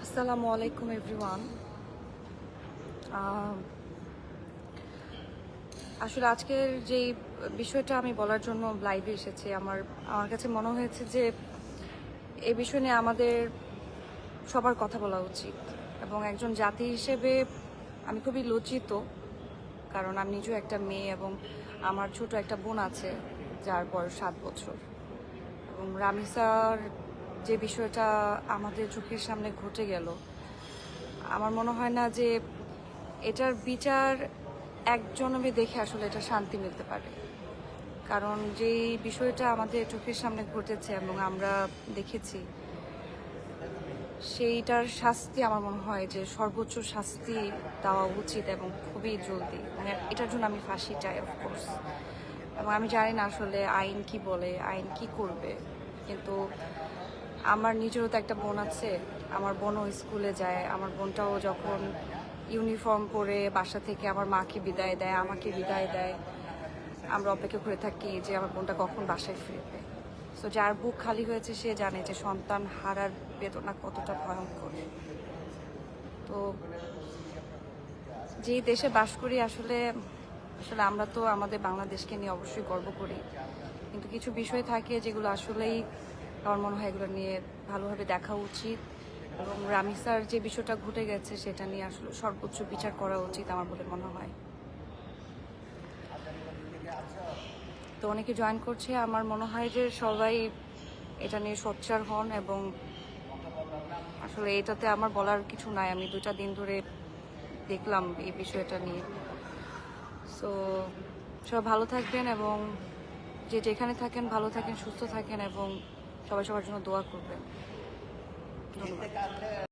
আসসালামু আলাইকুম এভরিওয়ান। আসলে আজকের যেই বিষয়টা আমি বলার জন্য লাইভে এসেছি, আমার কাছে মনে হয়েছে যে এই বিষয় নিয়ে আমাদের সবার কথা বলা উচিত। এবং একজন জাতি হিসেবে আমি খুবই লজ্জিত, কারণ আমি নিজেও একটা মেয়ে এবং আমার ছোট একটা বোন আছে যার বয়স 7 বছর। এবং রামিসার যে বিষয়টা আমাদের চোখের সামনে ঘটে গেল, আমার মনে হয় না যে এটার বিচার একজনকে দেখে আসলে এটা শান্তি মিলতে পারে। কারণ যেই বিষয়টা আমাদের চোখের সামনে ঘটেছে এবং আমরা দেখেছি, সেইটার শাস্তি আমার মনে হয় যে সর্বোচ্চ শাস্তি দেওয়া উচিত এবং খুবই জলদি। মানে এটার জন্য আমি ফাঁসি চাই অফকোর্স। এবং আমি জানি না আসলে আইন কি বলে, আইন কি করবে, কিন্তু আমার নিজেরও তো একটা বোন আছে। আমার বোনও স্কুলে যায়। আমার বোনটাও যখন ইউনিফর্ম পরে বাসা থেকে আমার মাকে বিদায় দেয়, আমাকে বিদায় দেয়, আমরা অপেক্ষা করে থাকি যে আমার বোনটা কখন বাসায় ফিরবে। সো যার বুক খালি হয়েছে সে জানে যে সন্তান হারার বেদনা কতটা ভয়ঙ্কর। তো যেই দেশে বাস করি আসলে আসলে আমরা তো আমাদের বাংলাদেশকে নিয়ে অবশ্যই গর্ব করি, কিন্তু কিছু বিষয় থাকে যেগুলো আসলেই আমার মনে হয় এগুলো নিয়ে ভালোভাবে দেখা উচিত। এবং রামিসার যে বিষয়টা ঘটে গেছে সেটা নিয়ে আসলে সর্বোচ্চ বিচার করা উচিত আমার বলে মনে হয়। তো অনেকে জয়েন করছে, আমার মনে হয় যে সবাই এটা নিয়ে সোচ্চার হন। এবং আসলে এটাতে আমার বলার কিছু নাই, আমি 2টা দিন ধরে দেখলাম এই বিষয়টা নিয়ে। সো সবাই ভালো থাকবেন এবং যে যেখানে থাকেন ভালো থাকেন, সুস্থ থাকেন এবং সবাই সবার জন্য দোয়া করবেন। ধন্যবাদ।